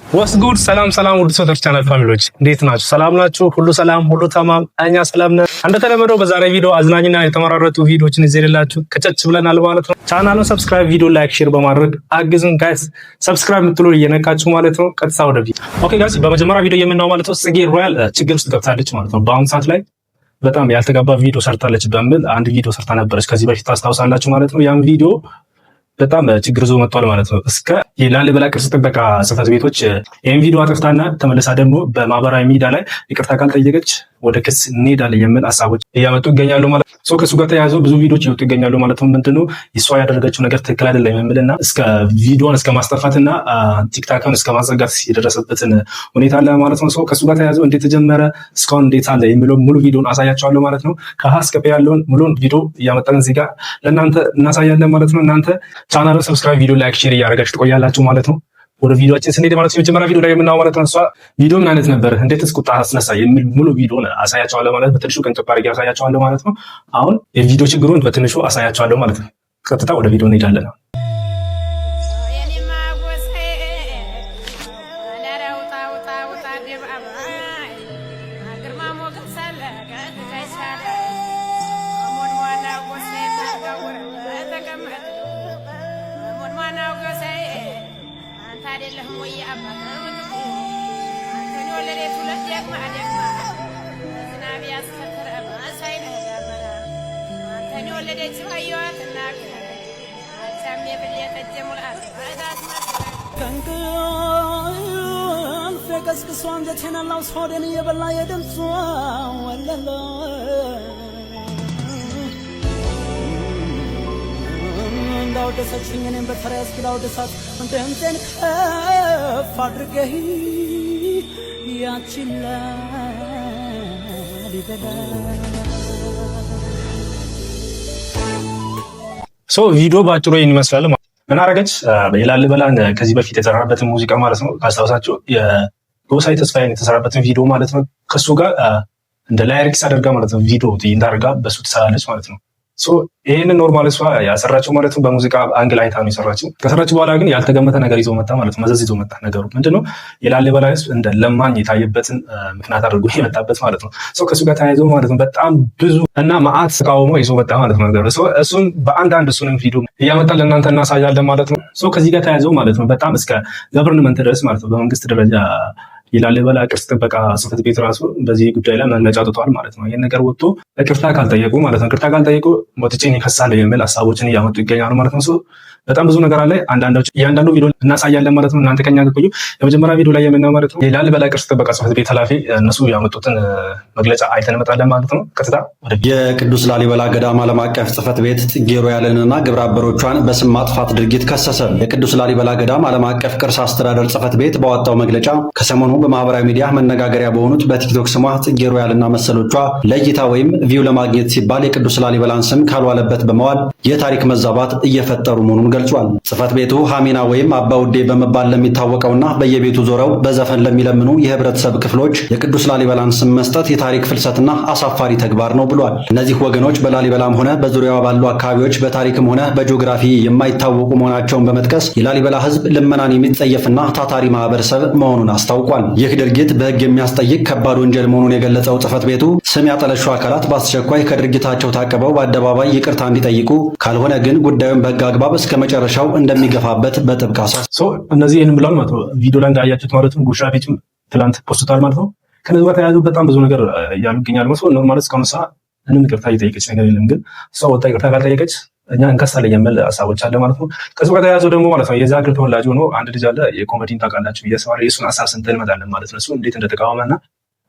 ወስ ጉድ ሰላም ውድ ሶተር ቻናል ፋሚሊዎች እንዴት ናችሁ? ሰላም ናችሁ? ሁሉ ሰላም ሁሉ ተማም፣ እኛ ሰላም ነን። እንደተለመደው በዛሬ ቪዲዮ አዝናኝና የተመራረጡ ቪዲዮዎችን ይዘንላችሁ ከቸች ብለናል ማለት ነው። ቻናሉን ሰብስክራይብ፣ ቪዲዮ ላይክ፣ ሼር በማድረግ አግዙን ጋይስ። ሰብስክራይብ የምትሉ እየነካችሁ ማለት ነው። ቀጥታ ወደ ቪዲዮ። ኦኬ ጋይስ፣ በመጀመሪያ ቪዲዮ የምናየው ማለት ነው ጽጌ ሮያል ችግር ውስጥ ገብታለች ማለት ነው። በአሁኑ ሰዓት ላይ በጣም ያልተገባ ቪዲዮ ሰርታለች በሚል አንድ ቪዲዮ ሰርታ ነበረች ከዚህ በፊት ታስታውሳላችሁ ማለት ነው። ያን ቪዲዮ በጣም ችግር ይዞ መጥቷል ማለት ነው። እስከ የላሊበላ ቅርስ ጥበቃ ጽሕፈት ቤቶች ይህን ቪዲዮ አጥፍታና ተመልሳ ደግሞ በማህበራዊ ሚዲያ ላይ ይቅርታ ካልጠየቀች ወደ ክስ እንሄዳለን የሚል ሀሳቦች እያመጡ ይገኛሉ ማለት ነው። ከሱ ጋር ተያይዞ ብዙ ቪዲዮዎች እየወጡ ይገኛሉ ማለት ነው። ምንድነው እሷ ያደረገችው ነገር ትክክል አይደለም የሚልና እስከ ቪዲዮን እስከ ማስጠፋትና ቲክታክን እስከ ማዘጋት የደረሰበትን ሁኔታ አለ ማለት ነው። ከሱ ጋር ተያይዞ እንዴት ተጀመረ እስካሁን እንዴት አለ የሚለው ሙሉ ቪዲዮን አሳያቸዋለሁ ማለት ነው። ከሀ እስከ ፐ ያለውን ሙሉን ቪዲዮ እያመጣን እዚህ ጋር ለእናንተ እናሳያለን ማለት ነው። እናንተ ቻናሉን ሰብስክራይብ፣ ቪዲዮ ላይክ፣ ሼር እያደረጋችሁ ትቆያላችሁ ማለት ነው። ወደ ቪዲዮአችን ስንሄድ ማለት ነው የመጀመሪያ ቪዲዮ ላይ የምናየው ማለት ነው እሷ ቪዲዮ ምን አይነት ነበር እንዴትስ ቁጣ አስነሳ የሚል ሙሉ ቪዲዮ አሳያቸዋለሁ ማለት ነው። በትንሹ ቀንጨብ አድርጌ አሳያቸዋለሁ ማለት ነው። አሁን የቪዲዮ ችግሩን በትንሹ አሳያቸዋለሁ ማለት ነው። ቀጥታ ወደ ቪዲዮ እንሄዳለን። ቀስቅሷን ዘተናላው ሶደን የበላ የደምሷ ወለለ እንዳው ደሰችኝ እኔም በተራስ ኪላው ደሳት እንደምተን ከፍ አድርገህ ያቺላ ሊበላ ቪዲዮ ባጭሩ ይሄን ይመስላል። ምን አረገች? የላሊበላን ከዚህ በፊት የተሰራበትን ሙዚቃ ማለት ነው ካስታውሳችሁ ጎሳዬ ተስፋዬን የተሰራበትን ቪዲዮ ማለት ነው ከሱ ጋር እንደ ላይሪክስ አድርጋ ማለት ነው ቪዲዮ እንዳርጋ በሱ ትሰራለች ማለት ነው። ይሄንን ኖርማል እሷ ያሰራችው ማለት ነው በሙዚቃ አንግል አይታ ነው የሰራችው። ከሰራች በኋላ ግን ያልተገመተ ነገር ይዞ መጣ ማለት ነው። መዘዝ ይዞ መጣ። ነገሩ ምንድነው? የላሊበላ ሕዝብ እንደ ለማኝ የታየበትን ምክንያት አድርጎ የመጣበት ማለት ነው። ከሱ ጋር ተያይዞ ማለት ነው በጣም ብዙ እና መዓት ተቃውሞ ይዞ መጣ ማለት ነው። ነገሩ እሱን በአንዳንድ እሱንም ቪዲዮ እያመጣ ለእናንተ እናሳያለን ማለት ነው። ከዚህ ጋር ተያይዞ ማለት ነው በጣም እስከ ገቨርንመንት ድረስ ማለት ነው በመንግስት ደረጃ የላሊበላ ቅርስ ጥበቃ ጽሕፈት ቤት ራሱ በዚህ ጉዳይ ላይ መግለጫ አውጥቷል ማለት ነው። ይህን ነገር ወጥቶ ይቅርታ ካልጠየቁ ማለት ነው ይቅርታ ካልጠየቁ ሞትቼን ይከሳል የሚል ሀሳቦችን እያመጡ ይገኛሉ ማለት ነው። በጣም ብዙ ነገር አለ። እያንዳንዱ ቪዲዮ እናሳያለን ማለት ነው። እናንተ ከኛ ቆዩ። የመጀመሪያ ቪዲዮ ላይ የምናየው ማለት ነው የላሊበላ ቅርስ ጥበቃ ጽሕፈት ቤት ኃላፊ እነሱ ያመጡትን መግለጫ አይተን እንመጣለን ማለት ነው። ቀጥታ የቅዱስ ላሊበላ ገዳም ዓለም አቀፍ ጽሕፈት ቤት ጽጌ ሮያልንና ግብረ አበሮቿን በስም ማጥፋት ድርጊት ከሰሰ። የቅዱስ ላሊበላ ገዳም ዓለም አቀፍ ቅርስ አስተዳደር ጽሕፈት ቤት ባወጣው መግለጫ ከሰሞኑ በማህበራዊ ሚዲያ መነጋገሪያ በሆኑት በቲክቶክ ስሟ ጽጌ ሮያልና መሰሎቿ ለእይታ ወይም ቪው ለማግኘት ሲባል የቅዱስ ላሊበላን ስም ካልዋለበት በመዋል የታሪክ መዛባት እየፈጠሩ መሆኑን ገልጿል። ጽሕፈት ቤቱ ሐሚና ወይም አባውዴ በመባል ለሚታወቀውና በየቤቱ ዞረው በዘፈን ለሚለምኑ የህብረተሰብ ክፍሎች የቅዱስ ላሊበላን ስም መስጠት የታሪክ ፍልሰትና አሳፋሪ ተግባር ነው ብሏል። እነዚህ ወገኖች በላሊበላም ሆነ በዙሪያዋ ባሉ አካባቢዎች በታሪክም ሆነ በጂኦግራፊ የማይታወቁ መሆናቸውን በመጥቀስ የላሊበላ ህዝብ ልመናን የሚጸየፍና ታታሪ ማህበረሰብ መሆኑን አስታውቋል። ይህ ድርጊት በህግ የሚያስጠይቅ ከባድ ወንጀል መሆኑን የገለጸው ጽሕፈት ቤቱ ስም ያጠለሹ አካላት በአስቸኳይ ከድርጊታቸው ታቅበው በአደባባይ ይቅርታ እንዲጠይቁ፣ ካልሆነ ግን ጉዳዩን በህግ አግባብ እስከ መጨረሻው እንደሚገፋበት በጥብቅ እነዚህ ይህን ብሏል ማለት ነው። ቪዲዮ ላይ እንዳያችሁት ማለት ነው ጉሻ ቤትም ትላንት ፖስቷል ማለት ነው። ከነዚህ ጋር ተያይዞ በጣም ብዙ ነገር እያሉ ይገኛል ማለት ነው። ኖርማል እስካሁን ምንም ይቅርታ እየጠየቀች ነገር የለም። ግን እሷ ወጣ ይቅርታ ካልጠየቀች እኛ እንከሳለን የሚል ሀሳቦች አለ ማለት ነው። ከዚህ ጋር ተያይዞ ደግሞ ማለት ነው የዛ ሀገር ተወላጅ ሆኖ አንድ ልጅ አለ የኮሜዲን ታውቃላችሁ እየሰማረ የእሱን ሀሳብ ስንት እንመጣለን ማለት ነው። እሱ እንዴት እንደተቃወመና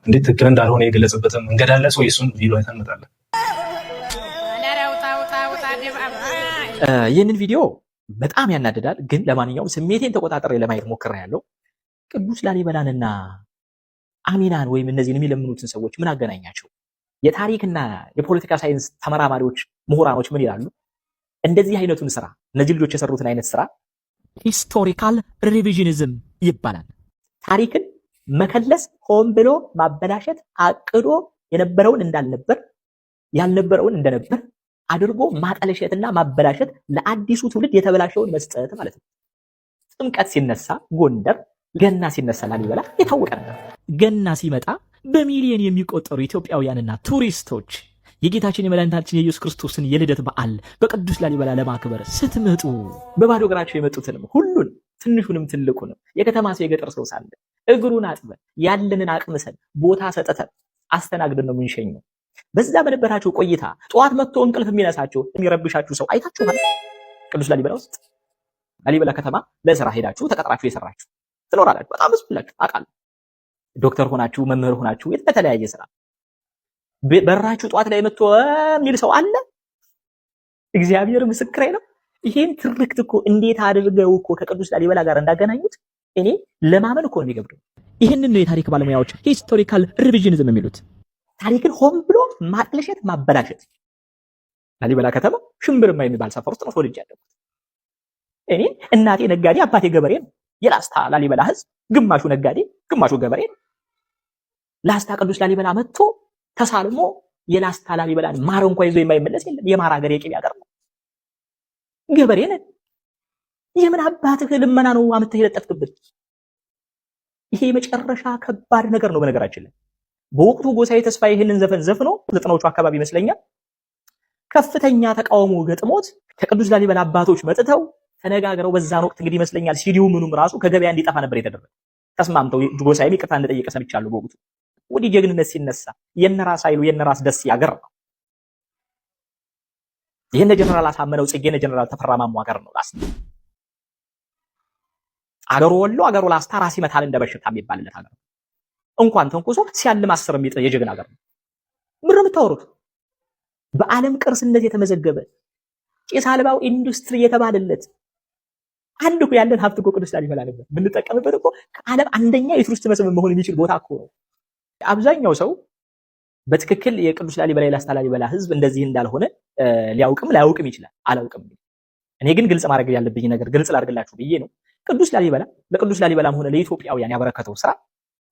እንዴት ትክክል እንዳልሆነ የገለጸበትን መንገድ አለ። የእሱን ቪዲዮ አይተን እንመጣለን። ይህንን ቪዲዮ በጣም ያናድዳል። ግን ለማንኛውም ስሜቴን ተቆጣጠሬ ለማየት ሞክሬያለሁ። ቅዱስ ላሊበላንና አሚናን ወይም እነዚህን የሚለምኑትን ሰዎች ምን አገናኛቸው? የታሪክና የፖለቲካ ሳይንስ ተመራማሪዎች ምሁራኖች ምን ይላሉ? እንደዚህ አይነቱን ስራ እነዚህ ልጆች የሰሩትን አይነት ስራ ሂስቶሪካል ሪቪዥኒዝም ይባላል። ታሪክን መከለስ፣ ሆን ብሎ ማበላሸት፣ አቅዶ የነበረውን እንዳልነበር ያልነበረውን እንደነበር አድርጎ ማጠለሸትና ማበላሸት፣ ለአዲሱ ትውልድ የተበላሸውን መስጠት ማለት ነው። ጥምቀት ሲነሳ ጎንደር ገና ሲነሳ ላሊበላ የታወቀ ነበር። ገና ሲመጣ በሚሊዮን የሚቆጠሩ ኢትዮጵያውያንና ቱሪስቶች የጌታችን የመድኃኒታችን የኢየሱስ ክርስቶስን የልደት በዓል በቅዱስ ላሊበላ ለማክበር ስትመጡ በባዶ እግራቸው የመጡትንም ሁሉን ትንሹንም ትልቁንም የከተማ ሰው የገጠር ሰው ሳለ እግሩን አጥበን ያለንን አቅምሰን ቦታ ሰጠተን አስተናግደን ነው የምንሸኘው። በዛ በነበራችሁ ቆይታ ጠዋት መጥቶ እንቅልፍ የሚነሳችሁ የሚረብሻችሁ ሰው አይታችኋል? ቅዱስ ላሊበላ ውስጥ ላሊበላ ከተማ ለስራ ሄዳችሁ ተቀጥራችሁ የሰራችሁ ትኖራላችሁ። በጣም ብዙ ብላችሁ አውቃለሁ። ዶክተር ሆናችሁ መምህር ሆናችሁ የተለያየ ስራ በራችሁ ጠዋት ላይ መጥቶ የሚል ሰው አለ? እግዚአብሔር ምስክሬ ነው። ይሄን ትርክት እኮ እንዴት አድርገው እኮ ከቅዱስ ላሊበላ ጋር እንዳገናኙት እኔ ለማመን እኮ ነው የሚገብደው። ይሄንን ነው የታሪክ ባለሙያዎች ሂስቶሪካል ሪቪዥኒዝም የሚሉት። ታሪክን ሆን ብሎ ማጥለሸት፣ ማበላሸት። ላሊበላ ከተማ ሽምብርማ የሚባል ሰፈር ውስጥ ነው ተወልጄ ያደግኩት። እኔ እናቴ ነጋዴ አባቴ ገበሬ ነው። የላስታ ላሊበላ ህዝብ ግማሹ ነጋዴ ግማሹ ገበሬ ነው። ላስታ ቅዱስ ላሊበላ መጥቶ ተሳልሞ የላስታ ላሊበላን ማር እንኳን ይዞ የማይመለስ የለም። የማር ሀገር የቅቤ ሀገር ነው። ገበሬ ነን። የምን አባትህ ልመና ነው አምጥተህ የለጠፍክብን? ይሄ የመጨረሻ ከባድ ነገር ነው። በነገራችን ላይ በወቅቱ ጎሳዬ ተስፋዬ ይህንን ዘፈን ዘፍኖ 90ዎቹ አካባቢ ይመስለኛል ከፍተኛ ተቃውሞ ገጥሞት ከቅዱስ ላሊበላ አባቶች መጥተው ተነጋግረው በዛን ወቅት እንግዲህ ይመስለኛል ሲዲው ምኑም ራሱ ከገበያ እንዲጠፋ ነበር የተደረገው። ተስማምተው ጎሳዬ ይቅርታ እንደጠየቀ ሰምቻለሁ በወቅቱ። ወዲህ ጀግንነት ሲነሳ የነራስ ኃይሉ የነራስ ደስ ያገር ነው። የነ ጀነራል አሳምነው ጽጌ የነ ጀነራል ተፈራ ማሞ ሀገር ነው ላስታ። አገሩ ወሎ አገሩ ላስታ ራስ ይመታል እንደበሽታ የሚባልለት ሀገር ነው። እንኳን ተንኩሶ ሲያልም 10 የሚጥል የጀግና ሀገር ነው። ምንድነው የምታወሩት? በዓለም ቅርስነት የተመዘገበ ጭስ አልባው ኢንዱስትሪ የተባለለት አንድ እኮ ያለን ሀብት እኮ ቅዱስ ላሊበላ ነበር። ብንጠቀምበት እኮ ከዓለም አንደኛ የቱሪስት መስህብ መሆን የሚችል ቦታ እኮ ነው። አብዛኛው ሰው በትክክል የቅዱስ ላሊበላ የላስታ ላሊበላ ህዝብ እንደዚህ እንዳልሆነ ሊያውቅም ላያውቅም ይችላል። አላውቅም። እኔ ግን ግልጽ ማድረግ ያለብኝ ነገር ግልጽ ላድርግላችሁ ብዬ ነው። ቅዱስ ላሊበላ ለቅዱስ ላሊበላም ሆነ ለኢትዮጵያውያን ያበረከተው ስራ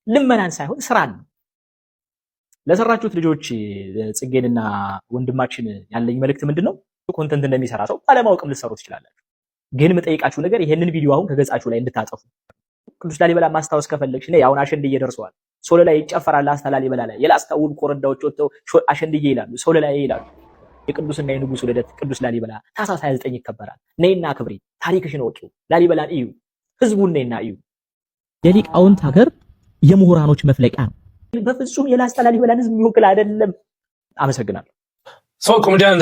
ልመናን ሳይሆን ስራን ነው። ለሰራችሁት ልጆች ጽጌንና ወንድማችን ያለኝ መልእክት ምንድነው? ኮንተንት እንደሚሰራ ሰው አለማወቅም ልትሰሩ ትችላላችሁ። ግን መጠይቃችሁ ነገር ይሄንን ቪዲዮ አሁን ከገጻችሁ ላይ እንድታጠፉ። ቅዱስ ላሊበላ ማስታወስ ከፈለግሽ ነይ። አሁን አሸንድዬ ደርሰዋል። ሶለ ላይ ይጨፈራል። ላስታ ላሊበላ ላይ የላስታ ውብ ኮረዳዎች ወጥተው አሸንድዬ ይላሉ፣ ሶለ ላይ ይላሉ። የቅዱስና የንጉሱ ልደት ቅዱስ ላሊበላ ታኅሳስ 29 ይከበራል። ነይና ክብሪ፣ ታሪክሽን ወቂው፣ ላሊበላን እዩ፣ ህዝቡን ነይና እዩ። የሊቃውንት ሀገር የምሁራኖች መፍለቂያ ነው። በፍጹም የላስታ ላሊበላን ህዝብ የሚወክል አይደለም። አመሰግናለሁ። ሰው ኮሜዲያን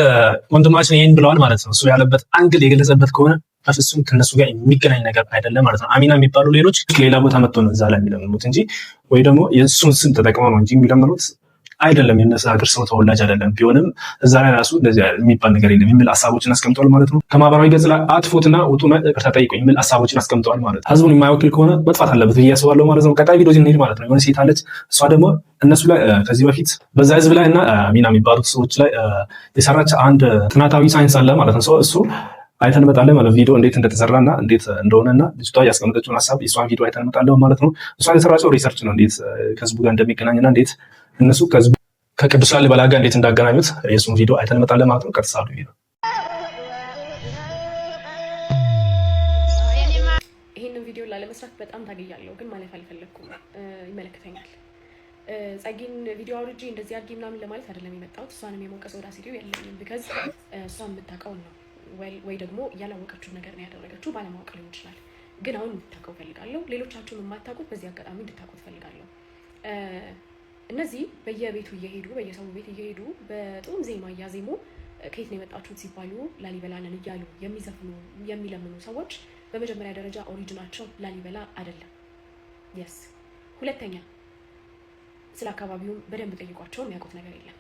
ወንድማችን ይሄን ብለዋል ማለት ነው። እሱ ያለበት አንግል የገለጸበት ከሆነ በፍጹም ከነሱ ጋር የሚገናኝ ነገር አይደለም ማለት ነው። አሚና የሚባሉ ሌሎች ሌላ ቦታ መጥቶ ነው እዛ ላይ የሚለምኑት እንጂ ወይ ደግሞ የእሱን ስም ተጠቅመው ነው እንጂ የሚለምኑት አይደለም። የነሱ ሀገር ሰው ተወላጅ አይደለም። ቢሆንም እዛ ላይ ራሱ እንደዚህ የሚባል ነገር የለም የሚል ሀሳቦችን አስቀምጠዋል ማለት ነው። ከማህበራዊ ገጽ ላይ አጥፎትና ውጡና ይቅርታ ጠይቁኝ የሚል ሀሳቦችን አስቀምጠዋል ማለት ነው። ህዝቡን የማይወክል ከሆነ መጥፋት አለበት ብዬ አስባለሁ ማለት ነው። ቀጣይ ቪዲዮ እንሄድ ማለት ነው። የሆነ ሴት አለች። እሷ ደግሞ እነሱ ላይ ከዚህ በፊት በዛ ህዝብ ላይ እና አሚና የሚባሉት ሰዎች ላይ የሰራች አንድ ጥናታዊ ሳይንስ አለ ማለት ነው። እሱ አይተን እንመጣለን ማለት ቪዲዮ እንዴት እንደተሰራና እንዴት እንደሆነና ልጅቷ ያስቀመጠችውን ሀሳብ የሷን ቪዲዮ አይተን እንመጣለን ማለት ነው። እሷ የሰራችው ሪሰርች ነው እንዴት ከህዝቡ ጋር እንደሚገናኝና እንዴት እነሱ ከቅዱስ ላሊበላ ጋር እንዴት እንዳገናኙት የሱን ቪዲዮ አይተን እንመጣለን ማለት ነው። ቀጥታ ቪዲዮ ይሄንን ቪዲዮ ላለመስራት በጣም ታገያለሁ፣ ግን ማለት አልፈለኩም። ይመለከተኛል። ጸጊን ቪዲዮ አውርጄ እንደዚህ አድርጊ ምናምን ለማለት አይደለም የመጣሁት። እሷንም የመውቀስ ወደ ሲዲዮ የለኝም። ቢካዝ እሷ የምታውቀውን ነው ወይ ደግሞ ያላወቀችውን ነገር ነው ያደረገችው። ባለማወቅ ሊሆን ይችላል፣ ግን አሁን እንድታውቀው ፈልጋለሁ። ሌሎቻችሁም የማታውቁት በዚህ አጋጣሚ እንድታውቁት ፈልጋለሁ። እነዚህ በየቤቱ እየሄዱ በየሰው ቤት እየሄዱ በጥሩም ዜማ እያዜሙ ከየት ነው የመጣችሁት ሲባሉ ላሊበላንን እያሉ የሚዘፍኑ የሚለምኑ ሰዎች በመጀመሪያ ደረጃ ኦሪጂናቸው ላሊበላ አይደለም። የስ ሁለተኛ ስለ አካባቢውም በደንብ ጠይቋቸው የሚያውቁት ነገር የለም።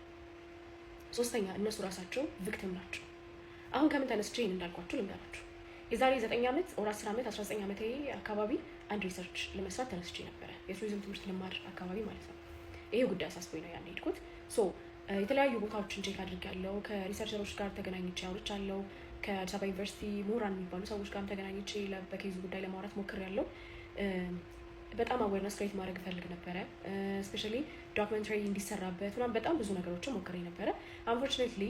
ሶስተኛ እነሱ ራሳቸው ቪክቲም ናቸው። አሁን ከምን ተነስቼ ይህን እንዳልኳችሁ ልንገራችሁ። የዛሬ 9 ዓመት ወር 10 ዓመት 19 ዓመት አካባቢ አንድ ሪሰርች ለመስራት ተነስቼ ነበረ። የቱሪዝም ትምህርት ልማድ አካባቢ ማለት ነው። ይሄ ጉዳይ አሳስቦኝ ነው ያን ሄድኩት። የተለያዩ ቦታዎችን ቼክ አድርጌያለሁ። ከሪሰርቸሮች ጋር ተገናኝቼ አውርቻለሁ። ከአዲስ አበባ ዩኒቨርሲቲ ምሁራን የሚባሉ ሰዎች ጋር ተገናኝቼ በኬዙ ጉዳይ ለማውራት ሞክሬያለሁ። በጣም አዌርነስ ክሬት ማድረግ እፈልግ ነበረ። ስፔሻሊ ዶክመንተሪ እንዲሰራበት ምናምን በጣም ብዙ ነገሮችን ሞክሬ ነበረ። አንፎርቹኔትሊ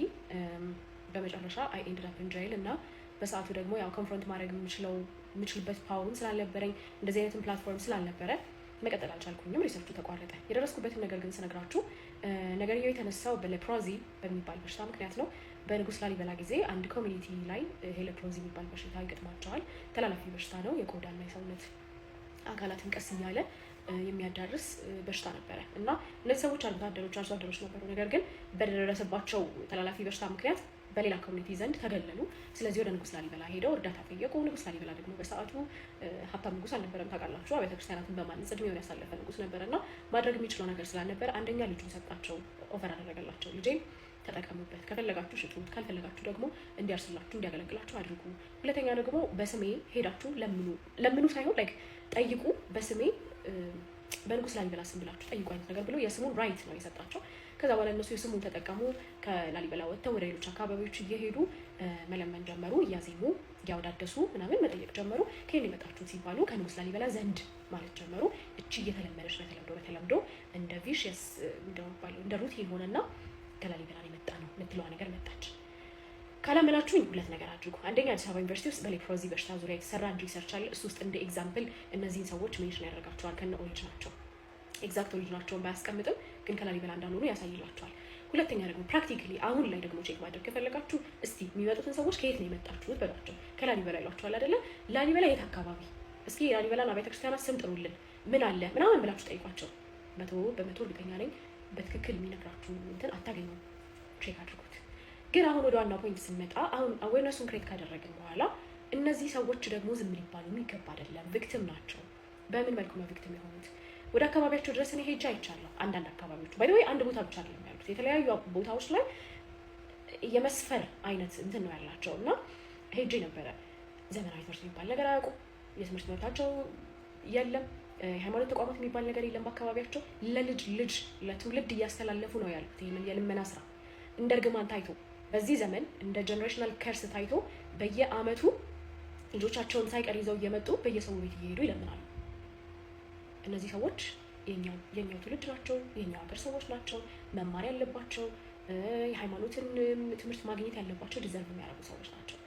በመጨረሻ አይ ኤንድድ አፕ ኢን ጃይል እና በሰዓቱ ደግሞ ያው ኮንፍሮንት ማድረግ የምችለው የምችልበት ፓወሩን ስላልነበረኝ እንደዚህ አይነትን ፕላትፎርም ስላልነበረ መቀጠል አልቻልኩኝም። ሪሰርቹ ተቋረጠ። የደረስኩበትን ነገር ግን ስነግራችሁ ነገርየው የተነሳው በሌፕሮዚ በሚባል በሽታ ምክንያት ነው። በንጉስ ላሊበላ ጊዜ አንድ ኮሚኒቲ ላይ ሌፕሮዚ የሚባል በሽታ ይገጥማቸዋል። ተላላፊ በሽታ ነው። የቆዳና የሰውነት አካላትን ቀስ እያለ የሚያዳርስ በሽታ ነበረ እና እነዚህ ሰዎች አርሶ አደሮች ነበሩ። ነገር ግን በደረሰባቸው ተላላፊ በሽታ ምክንያት በሌላ ኮሚኒቲ ዘንድ ተገለሉ። ስለዚህ ወደ ንጉስ ላሊበላ ሄደው እርዳታ ጠየቁ። ንጉስ ላሊበላ ደግሞ በሰዓቱ ሀብታም ንጉስ አልነበረም። ታውቃላችሁ፣ ቤተ ክርስቲያናትን በማነጽ እድሜውን ያሳለፈ ንጉስ ነበረና ማድረግ የሚችለው ነገር ስላልነበረ አንደኛ ልጁን ሰጣቸው፣ ኦፈር አደረገላቸው። ልጄን ተጠቀሙበት፣ ከፈለጋችሁ ሽጡት፣ ካልፈለጋችሁ ደግሞ እንዲያርስላችሁ እንዲያገለግላችሁ አድርጉ። ሁለተኛ ደግሞ በስሜ ሄዳችሁ ለምኑ ሳይሆን ላይክ ጠይቁ፣ በስሜ በንጉስ ላሊበላ ስም ብላችሁ ጠይቁ አይነት ነገር ብሎ የስሙን ራይት ነው የሰጣቸው። ከዛ በኋላ እነሱ የስሙን ተጠቀሙ። ከላሊበላ ወጥተው ወደ ሌሎች አካባቢዎች እየሄዱ መለመን ጀመሩ። እያዜሙ እያወዳደሱ ምናምን መጠየቅ ጀመሩ። ከየት የመጣችሁት ሲባሉ ከንጉስ ላሊበላ ዘንድ ማለት ጀመሩ። እቺ እየተለመደች በተለምዶ እንደ ቪሽየስ እንደ ሩቲን ሆነና ከላሊበላ የመጣ ነው የምትለዋ ነገር መጣች። ካላመናችሁኝ ሁለት ነገር አድርጉ። አንደኛ አዲስ አበባ ዩኒቨርሲቲ ውስጥ በሌፕሮዚ በሽታ ዙሪያ የተሰራ አንድ ሪሰርች አለ። እሱ ውስጥ እንደ ኤግዛምፕል እነዚህን ሰዎች ሜንሽን ያደርጋቸዋል ከነ ኦሪጅናቸው። ኤግዛክት ኦሪጅናቸውን ባያስቀምጥም ግን ከላሊበላ እንዳልሆኑ ያሳይላቸዋል። ሁለተኛ ደግሞ ፕራክቲካሊ አሁን ላይ ደግሞ ቼክ ማድረግ ከፈለጋችሁ እስቲ የሚመጡትን ሰዎች ከየት ነው የመጣችሁት በሏቸው። ከላሊበላ ይሏቸዋል አይደለ? ላሊበላ የት አካባቢ? እስኪ የላሊበላን አብያተ ክርስቲያናት ስም ጥሩልን፣ ምን አለ ምናምን ብላችሁ ጠይቋቸው። በመቶ እርግጠኛ ነኝ በትክክል የሚነግራችሁ እንትን አታገኙም። ቼክ አድርጉት። ግን አሁን ወደ ዋና ፖይንት ስንመጣ አሁን አዌርነሱን ክሬት ካደረግን በኋላ እነዚህ ሰዎች ደግሞ ዝም ሊባሉ የሚገባ አይደለም። ቪክቲም ናቸው። በምን መልኩ ነው ቪክቲም የሆኑት? ወደ አካባቢያቸው ድረስ እኔ ሄጄ አይቻለሁ። አንዳንድ አካባቢዎች ባይ ዘ ወይ አንድ ቦታ ብቻ አይደለም ያሉት፣ የተለያዩ ቦታዎች ላይ የመስፈር አይነት እንትን ነው ያላቸው እና ሄጄ ነበረ። ዘመናዊ ትምህርት የሚባል ነገር አያውቁም። የትምህርት መብታቸው የለም። ሃይማኖት ተቋማት የሚባል ነገር የለም በአካባቢያቸው። ልጅ ለትውልድ እያስተላለፉ ነው ያሉት ይህንን የልመና ስራ እንደ እርግማን ታይቶ በዚህ ዘመን እንደ ጀነሬሽናል ከርስ ታይቶ በየአመቱ ልጆቻቸውን ሳይቀር ይዘው እየመጡ በየሰው ቤት እየሄዱ ይለምናሉ። እነዚህ ሰዎች የኛው ትውልድ ናቸው፣ የኛው ሀገር ሰዎች ናቸው፣ መማር ያለባቸው የሃይማኖትን ትምህርት ማግኘት ያለባቸው ዲዘርቭ የሚያደርጉ ሰዎች ናቸው።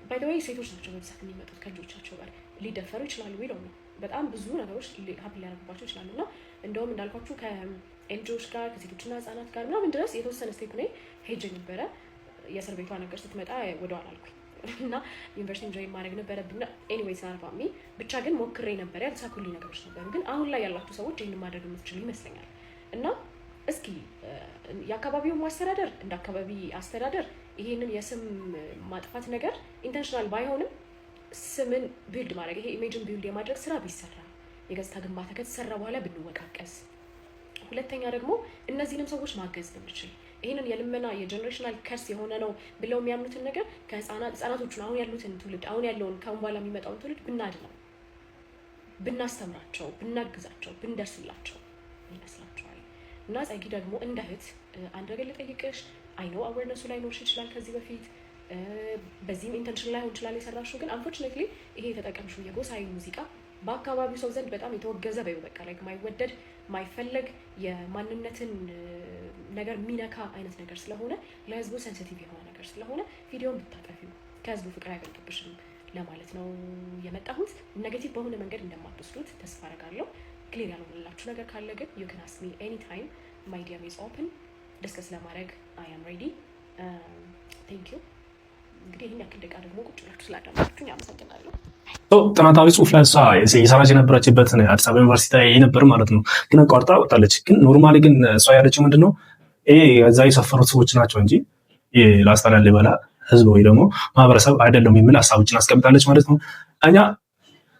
ባይ ዘ ወይ ሴቶች ናቸው በብዛት የሚመጡት ከልጆቻቸው ጋር። ሊደፈሩ ይችላሉ ወይ ነው በጣም ብዙ ነገሮች ሀፕ ሊያደርጉባቸው ይችላሉ። እና እንደውም እንዳልኳችሁ ከኤንጂኦዎች ጋር ከሴቶችና ህጻናት ጋር ምናምን ድረስ የተወሰነ ስቴፕ ላይ ሄጄ ነበረ። የእስር ቤቷ ነገር ስትመጣ ወደኋላ አልኩኝ እና ዩኒቨርሲቲ ኢንጆይ ማድረግ ነበረብኝ። ኤኒዌይስ ናርፋሚ ብቻ ግን ሞክሬ ነበር። ያልተሳኩልኝ ነገሮች ነበሩ። ግን አሁን ላይ ያላችሁ ሰዎች ይህን ማድረግ የምትችሉ ይመስለኛል። እና እስኪ የአካባቢው ማስተዳደር እንደ አካባቢ አስተዳደር ይሄንን የስም ማጥፋት ነገር ኢንቴንሽናል ባይሆንም ስምን ቢልድ ማድረግ ይሄ ኢሜጅን ቢልድ የማድረግ ስራ ቢሰራ፣ የገጽታ ግንባታ ከተሰራ በኋላ ብንወቃቀስ፣ ሁለተኛ ደግሞ እነዚህንም ሰዎች ማገዝ ብንችል ይሄንን የልመና የጀነሬሽናል ከርስ የሆነ ነው ብለው የሚያምኑትን ነገር ህጻናቶቹን አሁን ያሉትን ትውልድ አሁን ያለውን ከአሁን በኋላ የሚመጣውን ትውልድ ብናድነው፣ ብናስተምራቸው፣ ብናግዛቸው፣ ብንደርስላቸው ይመስላችኋል? እና ጸጊ ደግሞ እንደ እህት አንድ ነገር ልጠይቅሽ። አይኖ አዌርነሱ ላይ ኖርሽ ይችላል ከዚህ በፊት በዚህም ኢንተንሽን ላይ ሆን ይችላል የሰራሽው። ግን አንፎርቹኔትሊ ይሄ የተጠቀምሽው የጎሳዊ ሙዚቃ በአካባቢው ሰው ዘንድ በጣም የተወገዘ በቃ ላይ ማይወደድ ማይፈለግ የማንነትን ነገር የሚነካ አይነት ነገር ስለሆነ ለህዝቡ ሴንሲቲቭ የሆነ ነገር ስለሆነ ቪዲዮን ብታጠፊው ከህዝቡ ፍቅር አይበልጥብሽም ለማለት ነው የመጣሁት። ኔጌቲቭ በሆነ መንገድ እንደማትወስዱት ተስፋ አደርጋለሁ። ክሊር ያልሆነላችሁ ነገር ካለ ግን you can ask me anytime. my DM is open. ዲስከስ ለማድረግ I am ready. thank you። እንግዲህ ይህን ያክል ደቂቃ ደግሞ ቁጭ ብላችሁ ስላዳመጣችሁኝ አመሰግናለሁ። ጥናታዊ ጽሁፍ ላይ እሷ የሰራች የነበረችበትን አዲስ አበባ ዩኒቨርሲቲ ላይ ነበር ማለት ነው። ግን አቋርጣ ወጣለች። ግን ኖርማሊ ግን እሷ ያለችው ምንድነው ይሄ እዛ የሰፈሩት ሰዎች ናቸው እንጂ የላስታ ላሊበላ ህዝብ ወይ ደግሞ ማህበረሰብ አይደለም የሚል ሀሳቦችን አስቀምጣለች ማለት ነው። እኛ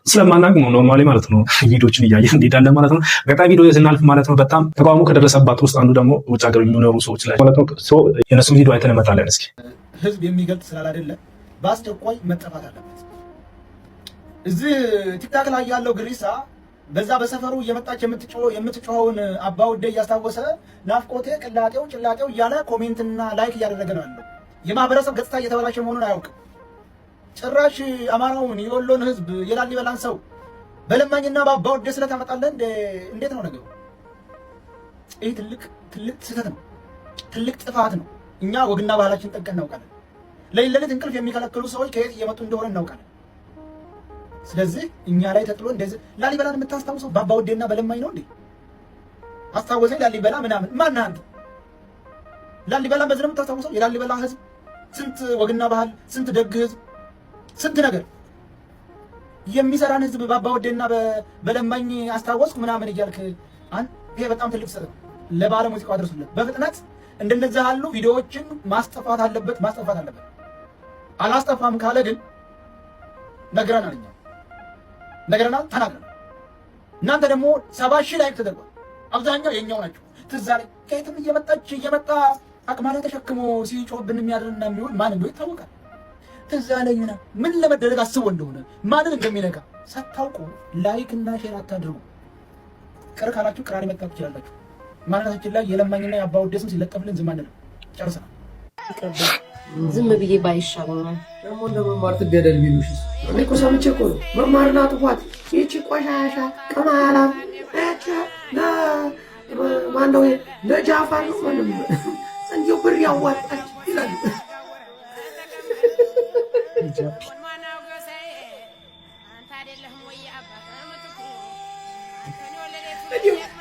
ስለማናውቅ ነው ኖርማሊ ማለት ነው ቪዲዮችን እያየን እንሄዳለን ማለት ነው። በቀጣይ ቪዲዮ ስናልፍ ማለት ነው በጣም ተቃውሞ ከደረሰባት ውስጥ አንዱ ደግሞ ውጭ ሀገር የሚኖሩ ሰዎች ላይ ማለት ነው የነሱም ቪዲዮ አይተን እንመጣለን። እስኪ ህዝብ የሚገልጽ ስላላደለ በአስቸኳይ መጠፋት አለበት። እዚህ ቲክታክ ላይ ያለው ግሪሳ በዛ በሰፈሩ እየመጣች የምትጮኸውን አባውዴ እያስታወሰ ናፍቆቴ ጭላጤው እያለ ኮሜንትና ላይክ እያደረገ ነው ያለው። የማህበረሰብ ገጽታ እየተበላሸ መሆኑን አያውቅም። ጭራሽ አማራውን የወሎን ህዝብ የላሊበላን ሰው በለማኝና በአባውዴ ስለታመጣለህ እንዴት ነው ነገሩ? ይህ ትልቅ ስህተት ነው፣ ትልቅ ጥፋት ነው። እኛ ወግና ባህላችን ጠንቅቀን እናውቃለን። ለሌሊት እንቅልፍ የሚከለክሉ ሰዎች ከየት እየመጡ እንደሆነ እናውቃለን። ስለዚህ እኛ ላይ ተጥሎ እንደዚህ ላሊበላን የምታስታውሰው በአባ ወዴና በለማኝ ነው እንዴ? አስታወሰኝ ላሊበላ ምናምን ማን አንተ? ላሊበላን በዚህ ነው የምታስታውሰው? የላሊበላ ህዝብ ስንት ወግና ባህል፣ ስንት ደግ ህዝብ፣ ስንት ነገር የሚሰራን ህዝብ በአባ ወዴና በለማኝ አስታወስኩ ምናምን እያልክ ይሄ በጣም ትልቅ ስህተት ነው። ለባለ ሙዚቃው አድርሱለት በፍጥነት። እንደነዚህ ያሉ ቪዲዮዎችን ማስጠፋት አለበት። አላስጠፋም ካለ ግን ነግረናል፣ ተናግረናል። እናንተ ደግሞ 70 ሺህ ላይክ ተደርጓል። አብዛኛው የኛው ናቸው። ትዝ አለኝ ከየትም እየመጣ አቅማላ ተሸክሞ ሲጮህብን የሚያድርና የሚውል ማን እንደሆነ ይታወቃል። ትዝ አለኝና ምን ለመደረግ አስቦ እንደሆነ ማንን እንደሚነካ ሳታውቁ ላይክ እና ሼር አታድርጉ። ቅር ካላችሁ ቅራሪ መጣ ትችላላችሁ። ማንነታችን ላይ የለማኝና የአባ ወዴ ስም ሲለጠፍልን ዝም አንልም። ጨርሰናል። ዝም ብዬ ባይሻለኛል ደግሞ እንደመማር ትገደል ቢሉሽስ? እኔ እኮ ሰምቼ እኮ ነው መማርና ጥፋት ይቺ ቆሻሻ ቀማላ ማነው ለጃፋር ነው ምንም እንዲሁ ብር ያዋጣች ይላሉ።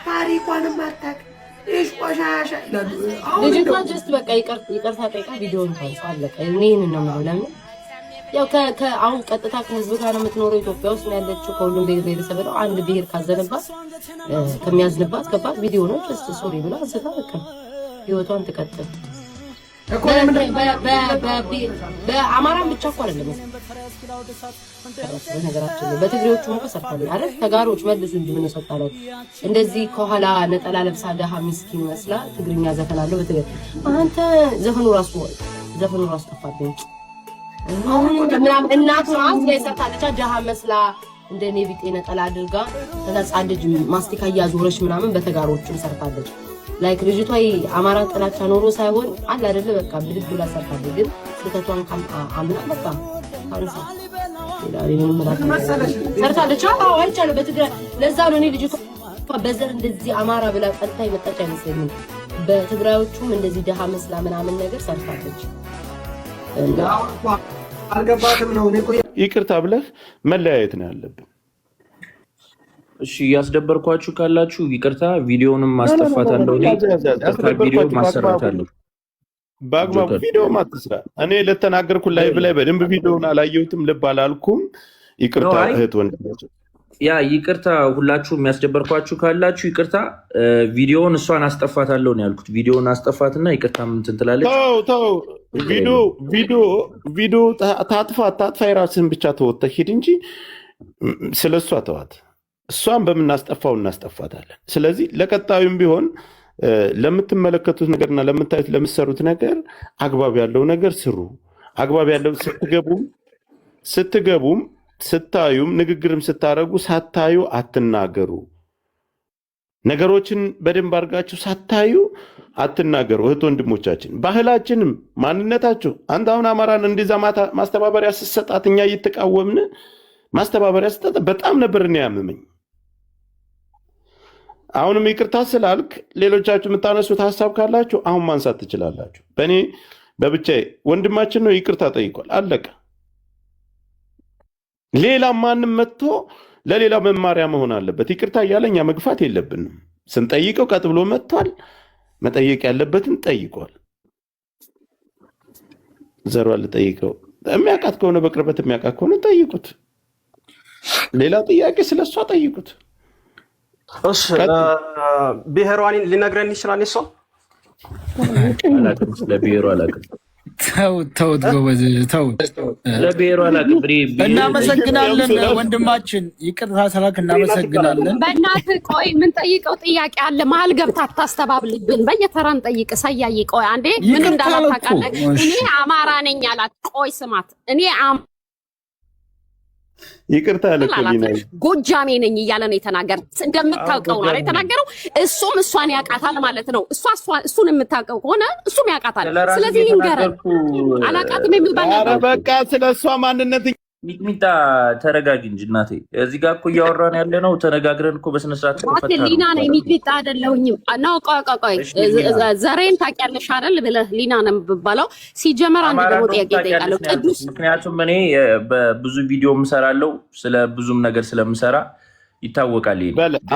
ታሪኳንም አታውቅ ይሽ ቆሻሻ ይላሉ። ልጅቷ ጀስት በቃ ይቅርታ ጠይቃ ቪዲዮውን ታንሳ አለቀ። እኔን ነው ማለት ለምን ያው አሁን ቀጥታ ከህዝብ ጋር ነው የምትኖረው። ኢትዮጵያ ውስጥ ነው ያለችው። ከሁሉም ብሔረሰብ ነው። አንድ ብሔር ካዘነባት ከሚያዝንባት ከባድ ቪዲዮ ነው። ጀስት ሶሪ ብላ አስታ በቃ ህይወቷን ትቀጥል። በአማራም ብቻ እኮ አይደለም ነገራችን ነው። በትግሬዎቹም እኮ ሰርታለች አይደል? ተጋሮች መልሱ እንጂ ምን ሰጣላት? እንደዚህ ከኋላ ነጠላ ለብሳ ደሃ ምስኪን መስላ ትግርኛ ዘፈናለሁ በትግሬ አንተ ዘፈኑ ራሱ ጠፋብኝ። አሁን ምናምን እናቱ ራስ ላይ ሰርታለች ደሃ መስላ እንደኔ ቢጤ ነጠላ አድርጋ ተጻጻ ልጅ ማስቲካ ያዞረች ምናምን በተጋሮቹም ሰርታለች። ላይክ ልጅቷ አማራ ጥላቻ ኖሮ ሳይሆን አለ አይደለ በቃ ብድግ ብላ ሰርታለች። ግን ስህተቷን አምና በቃ ካንሳ ሌላውን ሰርታለች። አዎ አይቻለሁ በትግራ። ለዛ ነው እኔ ልጅቷ በዘር እንደዚህ አማራ ብላ ቀጥታ የመጣች አይመስለኝም። በትግራዮቹም እንደዚህ ደሃ መስላ ምናምን ነገር ሰርታለች። አልገባትም ነው እኔ እኮ ይቅርታ ብለህ መለያየት ነው ያለብን። እሺ ያስደበርኳችሁ ካላችሁ ይቅርታ። ቪዲዮንም ማስጠፋት አለው ቪዲዮ ማሰራት አለው። በአግባቡ ቪዲዮ ማትስራ። እኔ ለተናገርኩ ላይ በደንብ ቪዲዮውን አላየሁትም፣ ልብ አላልኩም። ይቅርታ እህት ወንድሞች፣ ያ ይቅርታ። ሁላችሁ የሚያስደበርኳችሁ ካላችሁ ይቅርታ። ቪዲዮውን እሷን አስጠፋታለሁ ነው ያልኩት። ቪዲዮውን አስጠፋትና ይቅርታ እንትን ትላለች። ተው ቪዲዮ ታጥፋ የራስህን ብቻ ተወጥተህ ሂድ እንጂ ስለሷ ተዋት። እሷን በምናስጠፋው እናስጠፋታለን። ስለዚህ ለቀጣዩም ቢሆን ለምትመለከቱት ነገርና ለምታዩት ለምትሰሩት ነገር አግባብ ያለው ነገር ስሩ። አግባብ ያለው ስትገቡም ስታዩም ንግግርም ስታረጉ ሳታዩ አትናገሩ። ነገሮችን በደንብ አድርጋችሁ ሳታዩ አትናገሩ። እህት ወንድሞቻችን፣ ባህላችንም ማንነታችሁ አንተ አሁን አማራን እንደዛ ማስተባበሪያ ስትሰጣት እኛ እየተቃወምን ማስተባበሪያ ስትሰጣት በጣም ነበር እኔ ያመመኝ። አሁንም ይቅርታ ስላልክ ሌሎቻችሁ የምታነሱት ሀሳብ ካላችሁ አሁን ማንሳት ትችላላችሁ። በእኔ በብቻዬ ወንድማችን ነው ይቅርታ ጠይቋል፣ አለቀ። ሌላ ማንም መጥቶ ለሌላ መማሪያ መሆን አለበት። ይቅርታ እያለ እኛ መግፋት የለብንም። ስንጠይቀው ቀጥ ብሎ መጥቷል። መጠየቅ ያለበትን ጠይቋል። ዘሯ ልጠይቀው የሚያውቃት ከሆነ በቅርበት የሚያውቃት ከሆነ ጠይቁት። ሌላ ጥያቄ ስለሷ ጠይቁት። እሺ ብሔሯን ሊነግረን ይችላል። እሷ አላውቅም፣ ስለ ብሔሯ አላውቅም። ተውት ጎበዝ ተውት። ለብሔሯ አላውቅም። እናመሰግናለን ወንድማችን፣ ይቅርታ ስላልክ እናመሰግናለን። በእናትህ ቆይ ምን ጠይቀው ጥያቄ አለ። መሀል ገብታ አታስተባብልብን። በየተራን ጠይቅ። ሰያይ ቆይ አንዴ ምን እንዳላታውቃለህ። እኔ አማራ ነኝ አላት። ቆይ ስማት፣ እኔ ይቅርታ ለኮሊና ጎጃሜ ነኝ እያለ ነው የተናገር። እንደምታውቀው ነው የተናገረው። እሱም እሷን ያውቃታል ማለት ነው። እሱን የምታውቀው ከሆነ እሱም ያውቃታል። ስለዚህ ይንገረን። አላውቃትም የሚባል በቃ ስለሷ ማንነት ሚጥሚጣ ተረጋጊ እንጂ እናቴ። እዚህ ጋር እኮ እያወራን ያለ ነው ተነጋግረን እኮ በስነ ስርዓት ተፈታ ነው። ሊና ነኝ ሚጥሚጣ አይደለሁኝም። ነው ቆይ ዘሬን ታውቂያለሽ አይደል ብለህ ሊና ነው የምባለው። ሲጀመር አንድ ደግሞ ጥያቄ እጠይቃለሁ ቅዱስ። ምክንያቱም እኔ በብዙ ቪዲዮ የምሰራለው ስለ ብዙም ነገር ስለምሰራ ይታወቃል።